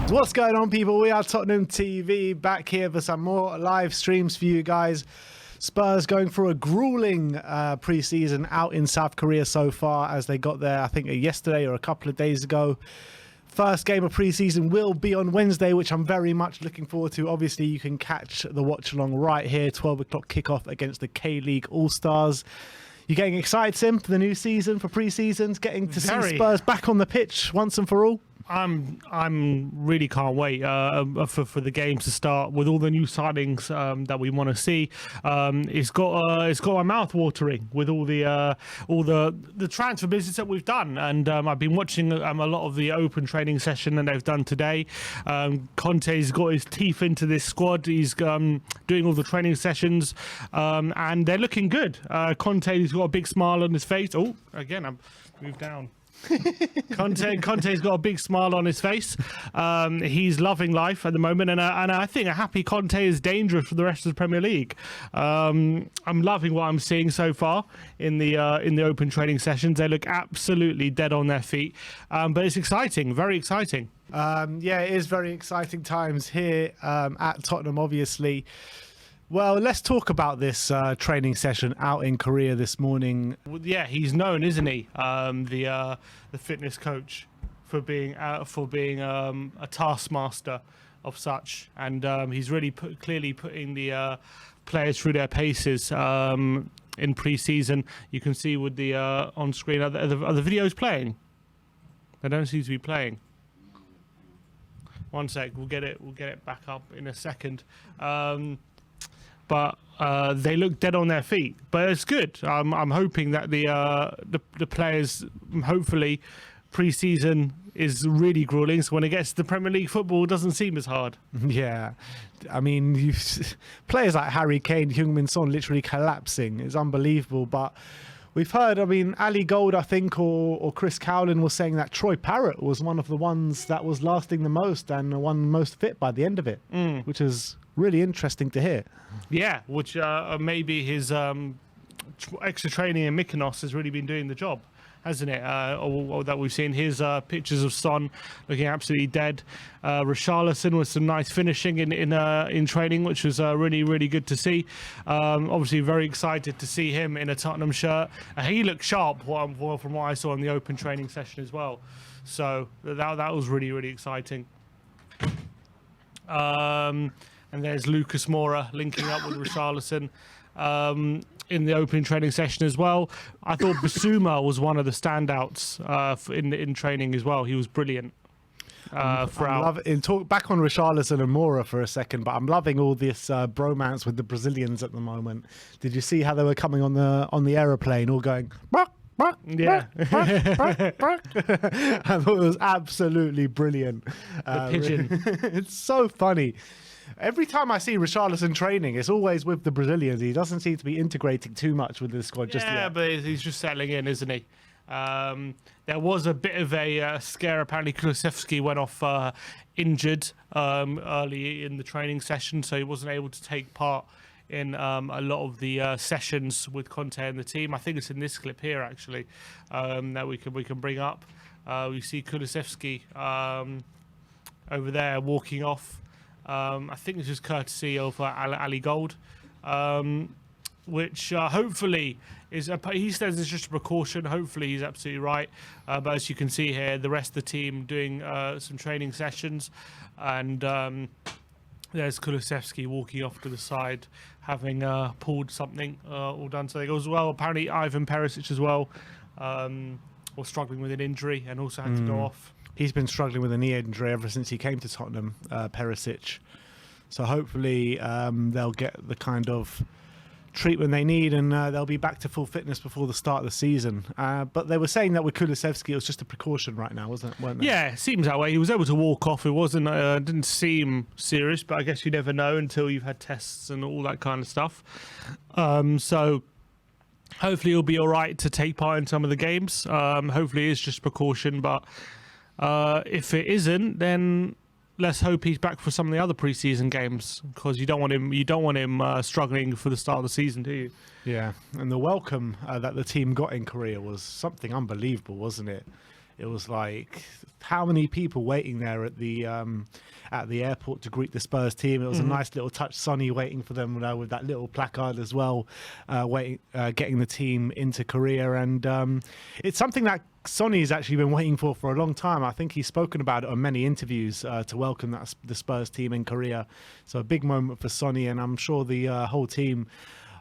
What's going on, people? We are Tottenham TV, back here for some more live streams for you guys. Spurs going through a grueling pre-season out in South Korea so far, as they got there, I think, yesterday or a couple of days ago. First game of pre-season will be on Wednesday, which I'm very much looking forward to. Obviously, you can catch the watch-along right here, 12 o'clock kickoff against the K-League All-Stars. You getting excited, Sim, for the new season, for pre-seasons, getting to see Spurs back on the pitch once and for all? I'm really can't wait for the games to start with all the new signings that we want to see. It's got my mouth watering with all the transfer business that we've done, and I've been watching a lot of the open training session that they've done today. Conte's got his teeth into this squad. He's doing all the training sessions, and they're looking good. Conte's got a big smile on his face. Oh, again, I'm moved down. Conte's got a big smile on his face. He's loving life at the moment, and I think a happy Conte is dangerous for the rest of the Premier League. I'm loving what I'm seeing so far in the open training sessions. They look absolutely dead on their feet, but it's exciting, very exciting. Yeah, it is very exciting times here at Tottenham, obviously. Well, let's talk about this training session out in Korea this morning. Yeah, he's known, isn't he, the fitness coach, for being a taskmaster of such, and he's really clearly putting the players through their paces in pre-season. You can see with the on screen, are the videos playing? They don't seem to be playing. One sec, we'll get it back up in a second. But they look dead on their feet. But it's good. I'm hoping that the players, hopefully, pre-season is really grueling. So when it gets to the Premier League football, it doesn't seem as hard. Yeah, I mean, players like Harry Kane, Heung-min Son literally collapsing. It's unbelievable. But we've heard, I mean, Ali Gold, I think, or Chris Cowlin was saying that Troy Parrott was one of the ones that was lasting the most and the one most fit by the end of it, which is really interesting to hear. Yeah, which maybe his extra training in Mykonos has really been doing the job, hasn't it? Or that we've seen his pictures of Son looking absolutely dead. Richarlison with some nice finishing in training, which was really, really good to see. Obviously, very excited to see him in a Tottenham shirt. He looked sharp from what I saw in the open training session as well. So that was really, really exciting. And there's Lucas Moura linking up with Richarlison in the opening training session as well. I thought Bissouma was one of the standouts in training as well. He was brilliant. Back on Richarlison and Moura for a second, but I'm loving all this bromance with the Brazilians at the moment. Did you see how they were coming on the aeroplane, all going? Yeah, I thought it was absolutely brilliant. The pigeon. It's so funny. Every time I see Richarlison training, it's always with the Brazilians. He doesn't seem to be integrating too much with the squad just yet. Yeah, but he's just settling in, isn't he? There was a bit of a scare. Apparently, Kulusevski went off injured early in the training session, so he wasn't able to take part in a lot of the sessions with Conte and the team. I think it's in this clip here, actually, that we can bring up. We see Kulusevski over there walking off. I think this is courtesy of Ali Gold, which hopefully is he says it's just a precaution. Hopefully he's absolutely right. But as you can see here, the rest of the team doing some training sessions, and there's Kulusevski walking off to the side, having pulled something or done something as well. Apparently Ivan Perisic as well was struggling with an injury and also had to go off. He's been struggling with a knee injury ever since he came to Tottenham, Perisic. So hopefully they'll get the kind of treatment they need, and they'll be back to full fitness before the start of the season. But they were saying that with Kulusevski, it was just a precaution right now, weren't they? Yeah, it seems that way. He was able to walk off. It wasn't, didn't seem serious, but I guess you never know until you've had tests and all that kind of stuff. So hopefully he'll be all right to take part in some of the games. Hopefully it's just precaution, but if it isn't, then let's hope he's back for some of the other pre-season games, because you don't want him struggling for the start of the season, do you? Yeah, and the welcome that the team got in Korea was something unbelievable, wasn't it? it was like how many people waiting there at the airport to greet the Spurs team. It was a nice little touch. Sonny waiting for them with that little placard as well, getting the team into Korea. And it's something that Sonny's actually been waiting for a long time. I think he's spoken about it on many interviews to welcome the Spurs team in Korea. So a big moment for Sonny, and I'm sure the whole team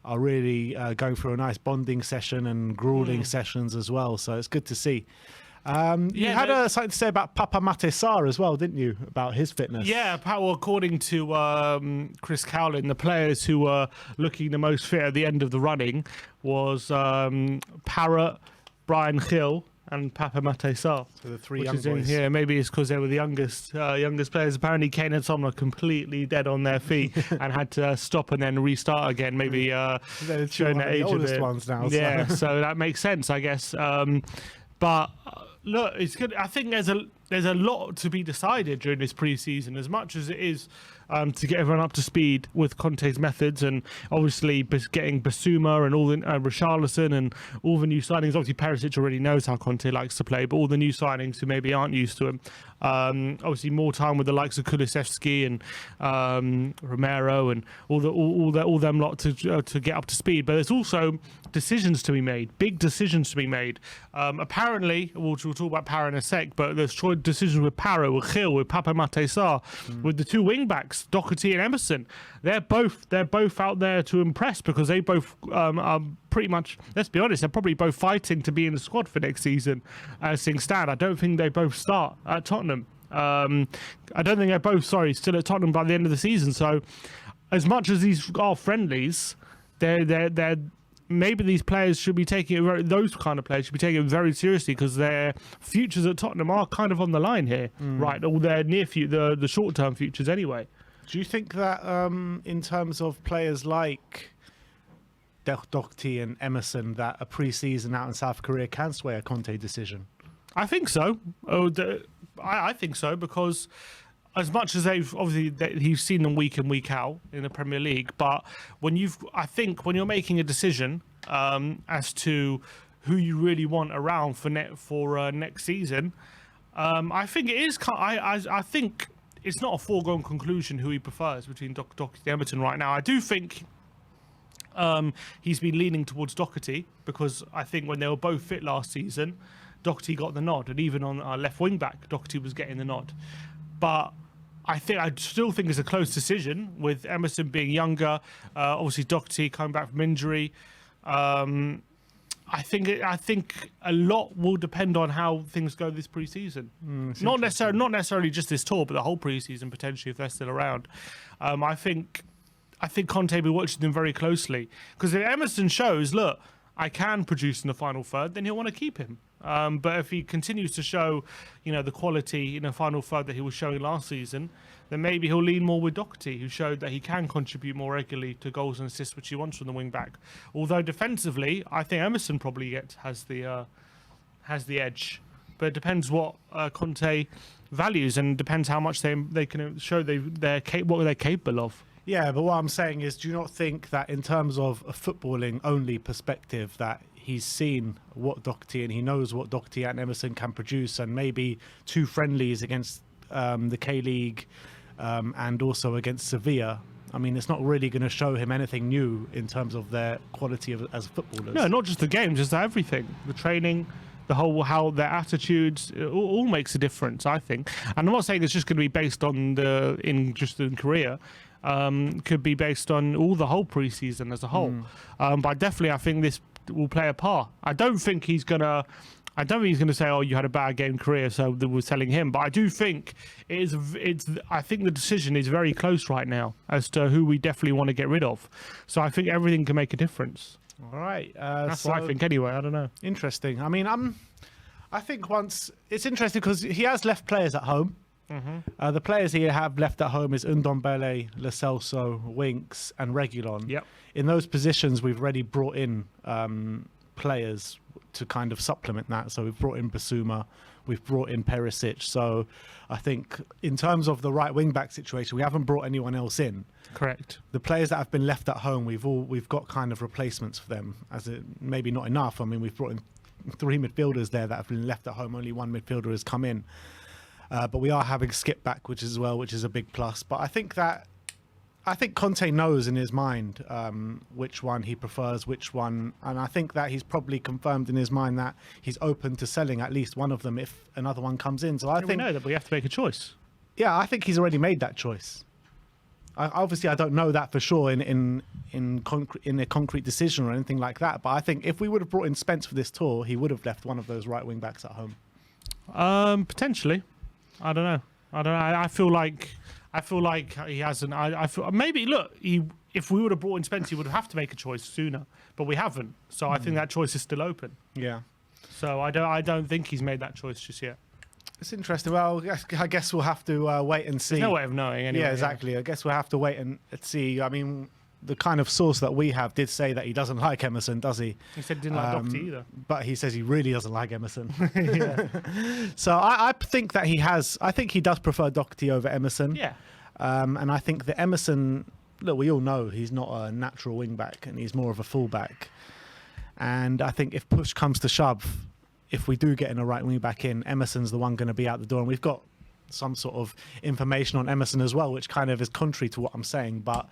are really going through a nice bonding session and grueling sessions as well. So it's good to see. You had something to say about Papa Mate Sarr as well, didn't you, about his fitness? Yeah, well, according to Chris Cowlin, the players who were looking the most fit at the end of the running was Parrott, Brian Hill, and Papa Mate Sarr. So the three which young is in boys. here. Maybe it's because they were the youngest players. Apparently, Kane and Son were completely dead on their feet and had to stop and then restart again. Maybe They're showing their the age a oldest bit. ones now. Yeah, So. so that makes sense, I guess. But look, it's good. I think there's a lot to be decided during this pre-season, as much as it is to get everyone up to speed with Conte's methods, and obviously getting Basuma and all the Richarlison and all the new signings. Obviously, Perisic already knows how Conte likes to play, but all the new signings who maybe aren't used to him. Obviously, more time with the likes of Kulusevski and Romero and all them lot to get up to speed. But there's also decisions to be made, big decisions to be made. Apparently, we'll talk about Parra in a sec, but there's decisions with Parra, with Gil, with Papa Mate Sarr, with the two wing backs, Doherty and Emerson. They're both out there to impress, because they both are pretty much, let's be honest, they're probably both fighting to be in the squad for next season as things stand. I don't think they both start at Tottenham. I don't think they're both, still at Tottenham by the end of the season. So as much as these are friendlies, they're maybe these players should be taking it those kind of players should be taking it very seriously, because their futures at Tottenham are kind of on the line here, right? All their near future, the short-term futures anyway. Do you think that in terms of players like Doherty and Emerson, that a pre-season out in South Korea can sway a Conte decision? I think so. I think so, because as much as he's seen them week in, week out in the Premier League, but I think when you're making a decision as to who you really want around for next season, I think it is. I think it's not a foregone conclusion who he prefers between Doherty and Emerson right now. I do think he's been leaning towards Doherty, because I think when they were both fit last season, Doherty got the nod, and even on our left wing back, Doherty was getting the nod. But I still think it's a close decision, with Emerson being younger, obviously Doherty coming back from injury. I think a lot will depend on how things go this pre-season. Not necessarily just this tour, but the whole pre-season potentially, if they're still around. I think Conte will be watching them very closely, because if Emerson shows, look, I can produce in the final third, then he'll want to keep him. But if he continues to show, the quality in the final third that he was showing last season, then maybe he'll lean more with Doherty, who showed that he can contribute more regularly to goals and assists, which he wants from the wing back. Although defensively, I think Emerson probably has the edge. But it depends what Conte values, and depends how much they can show what they're capable of. Yeah, but what I'm saying is, do you not think that in terms of a footballing only perspective, that he's seen what Doherty, and he knows what Doherty and Emerson can produce, and maybe two friendlies against the K-League and also against Sevilla? I mean, it's not really going to show him anything new in terms of their quality as footballers. No, not just the games, just everything. The training, how their attitudes, it all makes a difference, I think. And I'm not saying it's just going to be based on in Korea. Could be based on the whole pre-season as a whole. But definitely, I think this will play a part. I don't think he's gonna say, "Oh, you had a bad game in Korea, so we're selling him." But I do think I think the decision is very close right now as to who we definitely want to get rid of. So I think everything can make a difference. All right, that's what I think anyway. I don't know. Interesting. I mean, I think it's interesting because he has left players at home. The players he have left at home is Ndombele, Lo Celso, Winks, and Reguilon. Yep. In those positions, we've already brought in players to kind of supplement that. So we've brought in Basuma, we've brought in Perisic. So I think in terms of the right wing back situation, we haven't brought anyone else in. Correct. The players that have been left at home, we've got kind of replacements for them. Maybe not enough. I mean, we've brought in three midfielders there that have been left at home. Only one midfielder has come in. But we are having Skip back, which is a big plus. But I think Conte knows in his mind which one he prefers, which one, and I think that he's probably confirmed in his mind that he's open to selling at least one of them if another one comes in. So I think we know that we have to make a choice. Yeah, I think he's already made that choice. Obviously, I don't know that for sure in a concrete decision or anything like that. But I think if we would have brought in Spence for this tour, he would have left one of those right wing backs at home. Potentially, I don't know. I feel like he hasn't. I feel maybe look. If we would have brought in Spence, he would have to make a choice sooner. But we haven't. So I think that choice is still open. Yeah. So I don't think he's made that choice just yet. It's interesting. Well, I guess we'll have to wait and see. There's no way of knowing anyway. Yeah, exactly. I guess we'll have to wait and see. I mean, the kind of source that we have did say that he doesn't like Emerson, does he? He said he didn't like Doherty either. But he says he really doesn't like Emerson. So I think that he has. I think he does prefer Doherty over Emerson. Yeah. And I think that Emerson, look, we all know he's not a natural wing back and he's more of a full back. And I think if push comes to shove, if we do get in a right wing back in, Emerson's the one going to be out the door. And we've got some sort of information on Emerson as well, which kind of is contrary to what I'm saying. But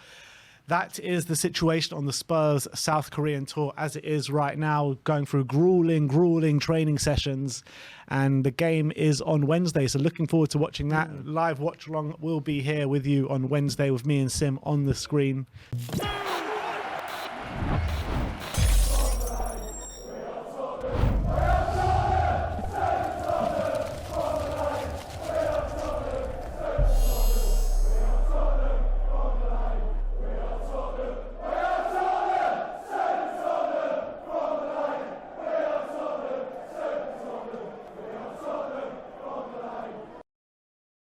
that is the situation on the Spurs South Korean tour as it is right now, going through grueling training sessions. And the game is on Wednesday. So looking forward to watching that. Live watch along will be here with you on Wednesday with me and Sim on the screen.